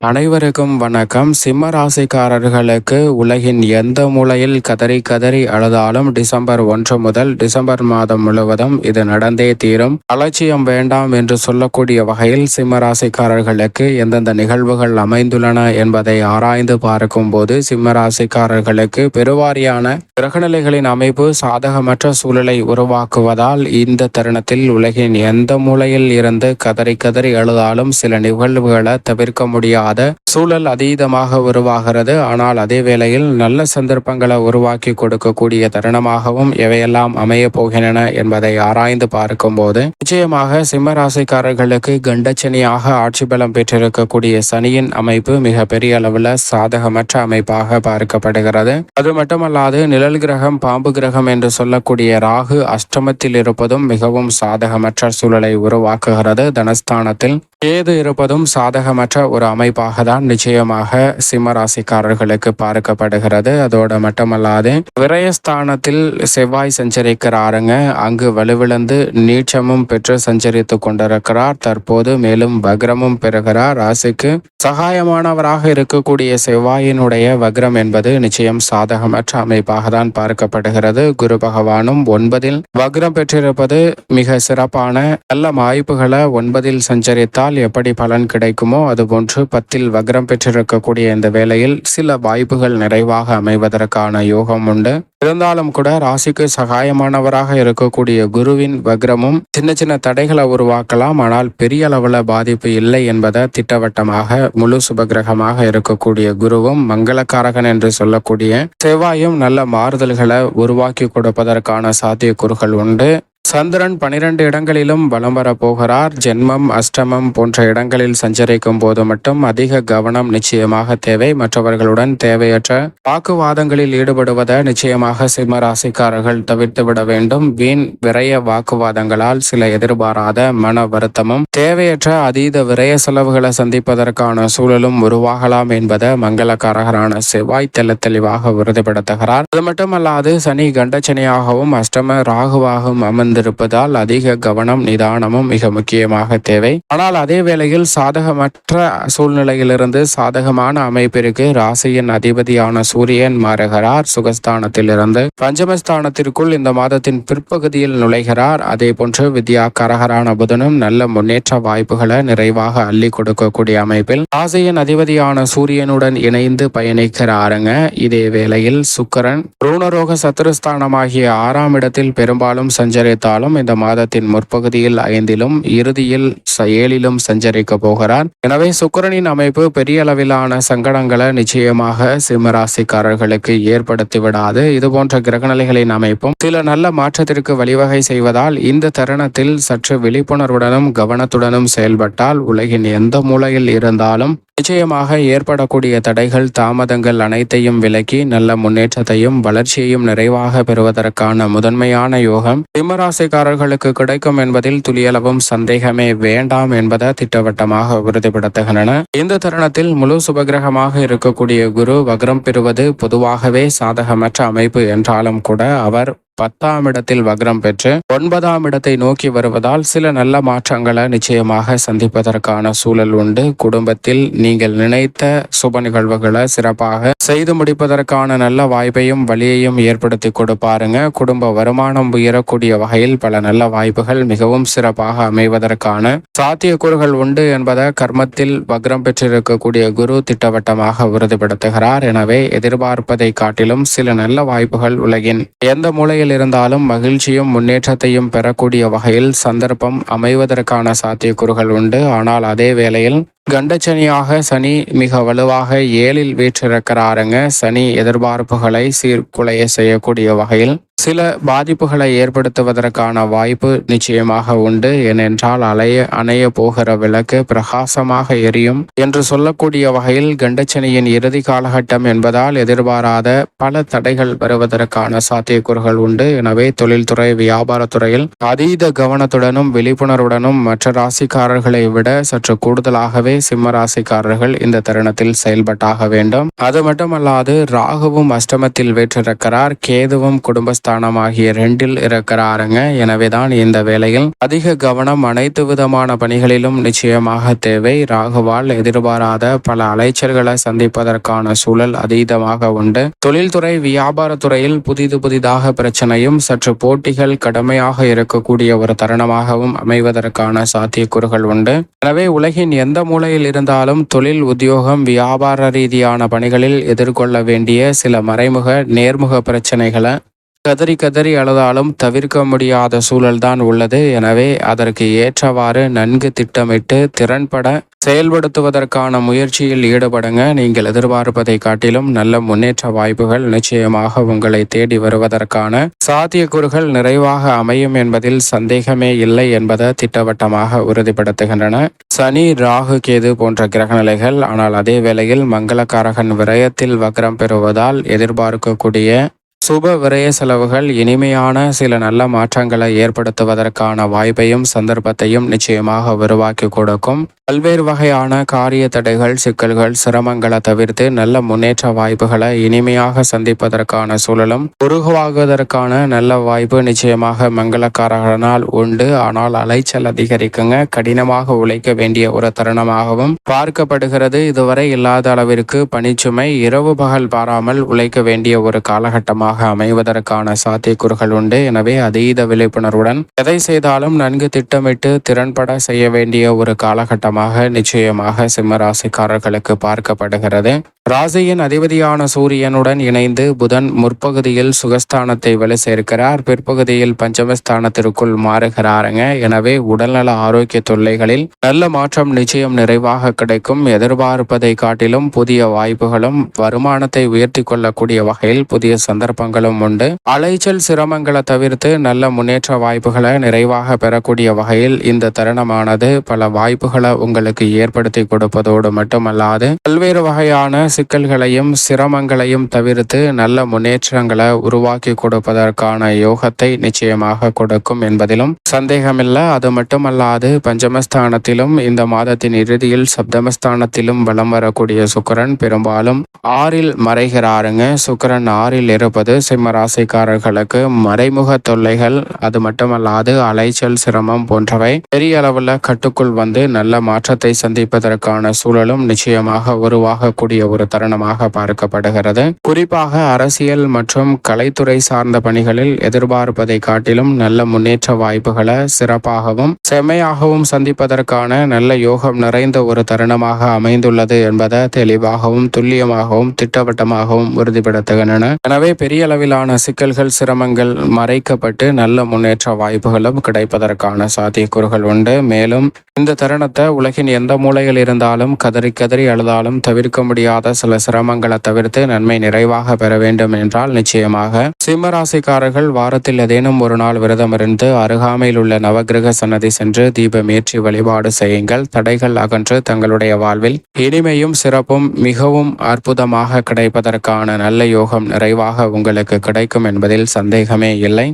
அனைவருக்கும் வணக்கம். சிம்ம ராசிக்காரர்களுக்கு உலகின் எந்த மூலையில் கதறி கதறி அழுதாலும் டிசம்பர் 1 முதல் டிசம்பர் மாதம் முழுவதும் இது நடந்தே தீரும். அலட்சியம் வேண்டாம் என்று சொல்லக்கூடிய வகையில் சிம்ம ராசிக்காரர்களுக்கு எந்தெந்த நிகழ்வுகள் அமைந்துள்ளன என்பதை ஆராய்ந்து பார்க்கும் போது சிம்ம ராசிக்காரர்களுக்கு பெருவாரியான கிரகநிலைகளின் அமைப்பு சாதகமற்ற சூழலை உருவாக்குவதால் இந்த தருணத்தில் உலகின் எந்த மூலையில் இருந்து கதறி கதறி அழுதாலும் சில நிகழ்வுகளை தவிர்க்க முடியாது சூழல் அதீதமாக உருவாகிறது. ஆனால் அதே வேளையில் நல்ல சந்தர்ப்பங்களை உருவாக்கி கொடுக்கக்கூடிய தருணமாகவும் எவையெல்லாம் அமைய போகின்றன என்பதை ஆராய்ந்து பார்க்கும் போது நிச்சயமாக சிம்ம ராசிக்காரர்களுக்கு கண்டச்சனியாக ஆட்சி பலம் பெற்றிருக்கக்கூடிய சனியின் அமைப்பு மிக பெரிய அளவில் சாதகமற்ற அமைப்பாக பார்க்கப்படுகிறது. அது மட்டுமல்லாது நிழல் கிரகம் பாம்பு கிரகம் என்று சொல்லக்கூடிய ராகு அஷ்டமத்தில் இருப்பதும் மிகவும் சாதகமற்ற சூழலை உருவாக்குகிறது. தனஸ்தானத்தில் கேது இருப்பதும் சாதகமற்ற ஒரு அமைப்பாக தான் நிச்சயமாக சிம்ம ராசிக்காரர்களுக்கு பார்க்கப்படுகிறது. அதோடு மட்டுமல்லாது விரயஸ்தானத்தில் செவ்வாய் சஞ்சரிக்கிறாருங்க. அங்கு வலுவிழந்து நீச்சமும் பெற்று சஞ்சரித்து கொண்டிருக்கிறார். தற்போது மேலும் வக்ரமும் பெறுகிறார். ராசிக்கு சகாயமானவராக இருக்கக்கூடிய செவ்வாயினுடைய வக்ரம் என்பது நிச்சயம் சாதகமற்ற அமைப்பாக தான் பார்க்கப்படுகிறது. குரு பகவானும் 9 வக்ரம் பெற்றிருப்பது மிக சிறப்பான நல்ல வாய்ப்புகளை 9 சஞ்சரித்தால் எப்படி பலன் கிடைக்குமோ அதுபோன்று 10 வக்ரம் பெற்றிருக்கக்கூடிய இந்த வேளையில் சில வாய்ப்புகள் நிறைவாக அமைவதற்கான யோகம் உண்டு. இருந்தாலும் கூட ராசிக்கு சகாயமானவராக இருக்கக்கூடிய குருவின் வக்ரமும் சின்ன சின்ன தடைகளை உருவாக்கலாம். ஆனால் பெரிய அளவில் பாதிப்பு இல்லை என்பதை திட்டவட்டமாக முழு சுபகிரகமாக இருக்கக்கூடிய குருவும் மங்களக்காரகன் என்று சொல்லக்கூடிய செவ்வாயும் நல்ல மாறுதல்களை உருவாக்கி கொடுப்பதற்கான சாத்தியக்கூறுகள் உண்டு. சந்திரன் 12 இடங்களிலும் வலம் வர போகிறார். ஜென்மம் அஷ்டமம் போன்ற இடங்களில் சஞ்சரிக்கும் போது மட்டும் அதிக கவனம் நிச்சயமாக தேவை. மற்றவர்களுடன் தேவையற்ற வாக்குவாதங்களில் ஈடுபடுவதை நிச்சயமாக சிம்ம ராசிக்காரர்கள் தவிர்த்து விட வேண்டும். வீண் விரய வாக்குவாதங்களால் சில எதிர்பாராத மன வருத்தமும் தேவையற்ற அதீத விரய செலவுகளை சந்திப்பதற்கான சூழலும் உருவாகலாம் என்பதை மங்களக்காரகரான செவ்வாய் தெளிவாக உறுதிப்படுத்துகிறார். அது மட்டுமல்லாது சனி கண்டச்சனியாகவும் அஷ்டம ராகுவாகவும் இருப்பதால் அதிக கவனம் நிதானமும் மிக முக்கியமாக தேவை. ஆனால் அதே வேளையில் சாதகமற்ற சூழ்நிலையிலிருந்து சாதகமான அமைப்பிற்கு ராசியின் அதிபதியான சூரியன் மாறுகிறார். சுகஸ்தானத்திலிருந்து பஞ்சமஸ்தானத்திற்குள் இந்த மாதத்தின் பிற்பகுதியில் நுழைகிறார். அதே போன்று வித்யாகாரகரான புதனும் நல்ல முன்னேற்ற வாய்ப்புகளை நிறைவாக அள்ளி கொடுக்கக்கூடிய அமைப்பில் ராசியின் அதிபதியான சூரியனுடன் இணைந்து பயணிக்கிறாருங்க. இதே வேளையில் சுக்கிரன் ருணரோக சத்துருஸ்தானமாகிய 6ஆம் இடத்தில் பெரும்பாலும் சஞ்சரித்தாலும் இந்த மாதத்தின் முற்பகுதியில் 5லும் இறுதியில் 7லும் சஞ்சரிக்க போகிறார். எனவே சுக்கிரனின் அமைப்பு பெரிய அளவிலான சங்கடங்களை நிச்சயமாக சிம்மராசிக்காரர்களுக்கு ஏற்படுத்தி விடாது. இதுபோன்ற கிரகநிலைகளின் அமைப்பும் சில நல்ல மாற்றத்திற்கு வழிவகை செய்வதால் இந்த தருணத்தில் சற்று விழிப்புணர்வுடனும் கவனத்துடனும் செயல்பட்டால் உலகின் எந்த மூலையில் இருந்தாலும் நிச்சயமாக ஏற்படக்கூடிய தடைகள் தாமதங்கள் அனைத்தையும் விலக்கி நல்ல முன்னேற்றத்தையும் வளர்ச்சியையும் நிறைவாக பெறுவதற்கான முதன்மையான யோகம் சிம்மராசிக்காரர்களுக்கு கிடைக்கும் என்பதில் துளியளவும் சந்தேகமே வேண்டாம் என்பதை திட்டவட்டமாக உறுதிப்படுத்துகின்றன. இந்த தருணத்தில் முழு சுபகிரகமாக இருக்கக்கூடிய குரு வக்ரம் பெறுவது பொதுவாகவே சாதகமற்ற அமைப்பு என்றாலும் கூட அவர் 10ஆம் இடத்தில் வக்ரம் பெற்று 9ஆம் இடத்தை நோக்கி வருவதால் சில நல்ல மாற்றங்களை நிச்சயமாக சந்திப்பதற்கான சூழல் உண்டு. குடும்பத்தில் நீங்கள் நினைத்த சுப நிகழ்வுகளை சிறப்பாக செய்து முடிப்பதற்கான நல்ல வாய்ப்பையும் வழியையும் ஏற்படுத்தி கொடுப்பாருங்க. குடும்ப வருமானம் உயரக்கூடிய வகையில் பல நல்ல வாய்ப்புகள் மிகவும் சிறப்பாக அமைவதற்கான சாத்தியக்கூறுகள் உண்டு என்பதை கர்மத்தில் வக்ரம் பெற்றிருக்கக்கூடிய குரு திட்டவட்டமாக உறுதிப்படுத்துகிறார். எனவே எதிர்பார்ப்பதை காட்டிலும் சில நல்ல வாய்ப்புகள் உலகின் எந்த மூலையில் இருந்தாலும் மகிழ்ச்சியும் முன்னேற்றத்தையும் பெறக்கூடிய வகையில் சந்தர்ப்பம் அமைவதற்கான சாத்தியக்கூறுகள் உண்டு. ஆனால் அதே வேளையில் கண்டச்சனியாக சனி மிக வலுவாக 7ல் வீற்றிருக்கிறாருங்க. சனி எதிர்பார்ப்புகளை சீர்குலைய செய்யக்கூடிய வகையில் சில பாதிப்புகளை ஏற்படுத்துவதற்கான வாய்ப்பு நிச்சயமாக உண்டு. ஏனென்றால் அணைய போகிற விளக்கு பிரகாசமாக எரியும் என்று சொல்லக்கூடிய வகையில் கண்டச்சனியின் இறுதி காலகட்டம் என்பதால் எதிர்பாராத பல தடைகள் வருவதற்கான சாத்தியக்கூறுகள் உண்டு. எனவே தொழில்துறை வியாபாரத்துறையில் அதீத கவனத்துடனும் விழிப்புணர்வுடனும் மற்ற ராசிக்காரர்களை விட சற்று கூடுதலாகவே சிம்ம ராசிக்காரர்கள் இந்த தருணத்தில் செயல்பட்டாக வேண்டும். அது மட்டுமல்லாது ராகுவும் அஷ்டமத்தில் வீற்றிருக்கிறார். கேதுவும் குடும்பஸ்தான ஸ்தானமாகிய 2ல் இருக்கிறாருங்க. எனவேதான் இந்த வேளையில் அதிக கவனம் அனைத்து விதமான பணிகளிலும் நிச்சயமாக தேவை. ராகுவால் எதிர்பாராத பல அலைச்சல்களை சந்திப்பதற்கான சூழல் அதீதமாக உண்டு. தொழில்துறை வியாபாரத்துறையில் புதிதாக பிரச்சனையும் சற்று போட்டிகள் கடுமையாக இருக்கக்கூடிய ஒரு தருணமாகவும் அமைவதற்கான சாத்தியக்கூறுகள் உண்டு. எனவே உலகின் எந்த மூலையில் இருந்தாலும் தொழில், உத்தியோகம், வியாபார ரீதியான பணிகளில் எதிர்கொள்ள வேண்டிய சில மறைமுக நேர்முக பிரச்சனைகளை கதறி அழுதாலும் தவிர்க்க முடியாத சூழல்தான் உள்ளது. எனவே அதற்கு ஏற்றவாறு நன்கு திட்டமிட்டு திறன்பட செயல்படுத்துவதற்கான முயற்சியில் ஈடுபடுங்க. நீங்கள் எதிர்பார்ப்பதை காட்டிலும் நல்ல முன்னேற்ற வாய்ப்புகள் நிச்சயமாக உங்களை தேடி வருவதற்கான சாத்தியக்கூறுகள் நிறைவாக அமையும் என்பதில் சந்தேகமே இல்லை என்பதை திட்டவட்டமாக உறுதிப்படுத்துகின்றன. சனி, ராகு, கேது போன்ற கிரகநிலைகள். ஆனால் அதே வேளையில் மங்களகாரகன் விரயத்தில் வக்ரம் பெறுவதால் எதிர்பார்க்கக்கூடிய சுப விரய செலவுகள் இனிமையான சில நல்ல மாற்றங்களை ஏற்படுத்துவதற்கான வாய்ப்பையும் சந்தர்ப்பத்தையும் நிச்சயமாக உருவாக்கி கொடுக்கும். பல்வேறு வகையான காரிய தடைகள், சிக்கல்கள், சிரமங்களை தவிர்த்து நல்ல முன்னேற்ற வாய்ப்புகளை இனிமையாக சந்திப்பதற்கான சூழலும் உருவாகுவதற்கான நல்ல வாய்ப்பு நிச்சயமாக மங்களக்காரகனால் உண்டு. ஆனால் அலைச்சல் அதிகரிக்குங்க. கடினமாக உழைக்க வேண்டிய ஒரு தருணமாகவும் பார்க்கப்படுகிறது. இதுவரை இல்லாத அளவிற்கு பணிச்சுமை இரவு பகல் பாராமல் உழைக்க வேண்டிய ஒரு காலகட்டமாக அமைவதற்கான சாத்தியக்கூறுகள் உண்டு. எனவே அதீத விழிப்புணர்வுடன் எதை செய்தாலும் நன்கு திட்டமிட்டு திறன்பட செய்ய வேண்டிய ஒரு காலகட்டமாக நிச்சயமாக சிம்மராசிக்காரர்களுக்கு பார்க்கப்படுகிறது. ராசியின் அதிபதியான சூரியனுடன் இணைந்து புதன் முற்பகுதியில் சுகஸ்தானத்தை வலு சேர்க்கிறார். பிற்பகுதியில் பஞ்சமஸ்தானத்திற்குள் மாறுகிறாருங்க. எனவே உடல்நல ஆரோக்கிய தொல்லைகளில் நல்ல மாற்றம் நிச்சயம் நிறைவாக கிடைக்கும். எதிர்பார்ப்பதை காட்டிலும் புதிய வாய்ப்புகளும் வருமானத்தை உயர்த்தி கொள்ளக்கூடிய வகையில் புதிய சந்தர்ப்பங்களும் உண்டு. அலைச்சல் சிரமங்களை தவிர்த்து நல்ல முன்னேற்ற வாய்ப்புகளை நிறைவாக பெறக்கூடிய வகையில் இந்த தருணமானது பல வாய்ப்புகளை உங்களுக்கு ஏற்படுத்தி கொடுப்பதோடு மட்டுமல்லாது பல்வேறு வகையான சிக்கல்களையும் சிரமங்களையும் தவிர்த்து நல்ல முன்னேற்றங்களை உருவாக்கி கொடுப்பதற்கான யோகத்தை நிச்சயமாக கொடுக்கும் என்பதிலும் சந்தேகமில்லை. அது மட்டுமல்லாது பஞ்சமஸ்தானத்திலும் இந்த மாதத்தின் இறுதியில் சப்தமஸ்தானத்திலும் வலம் வரக்கூடிய சுக்கிரன் பெரும்பாலும் 6ல் மறைகிறாருங்க. சுக்கிரன் 6ல் இருப்பது சிம்ம ராசிக்காரர்களுக்கு மறைமுக தொல்லைகள், அது மட்டுமல்லாது அலைச்சல், சிரமம் போன்றவை பெரிய அளவில் கட்டுக்குள் வந்து நல்ல மாற்றத்தை சந்திப்பதற்கான சூழலும் நிச்சயமாக உருவாகக்கூடிய ஒரு தருணமாக பார்க்கப்படுகிறது. குறிப்பாக அரசியல் மற்றும் கலைத்துறை சார்ந்த பணிகளில் எதிர்பார்ப்பதை காட்டிலும் நல்ல முன்னேற்ற வாய்ப்புகளை சிறப்பாகவும் செம்மையாகவும் சந்திப்பதற்கான நல்ல யோகம் நிறைந்த ஒரு தருணமாக அமைந்துள்ளது என்பதை தெளிவாகவும் துல்லியமாகவும் திட்டவட்டமாகவும் உறுதிப்படுத்துகின்றன. எனவே பெரிய அளவிலான சிக்கல்கள், சிரமங்கள் மறைக்கப்பட்டு நல்ல முன்னேற்ற வாய்ப்புகளும் கிடைப்பதற்கான சாத்தியக்கூறுகள் உண்டு. மேலும் இந்த தருணத்தை உலகின் எந்த மூலையில் இருந்தாலும் கதறி அழுதாலும் தவிர்க்க முடியாத சில சிரமங்களை தவிர்த்து நன்மை நிறைவாக பெற வேண்டும் என்றால் நிச்சயமாக சிம்மராசிக்காரர்கள் வாரத்தில் ஏதேனும் ஒரு நாள் விரதம் இருந்து அருகாமையில் உள்ள நவகிரக சன்னதி சென்று தீபம் ஏற்றி வழிபாடு செய்யுங்கள். தடைகள் அகன்று தங்களுடைய வாழ்வில் இனிமையும் சிறப்பும் மிகவும் அற்புதமாக கிடைப்பதற்கான நல்ல யோகம் நிறைவாக உங்களுக்கு கிடைக்கும் என்பதில் சந்தேகமே இல்லை.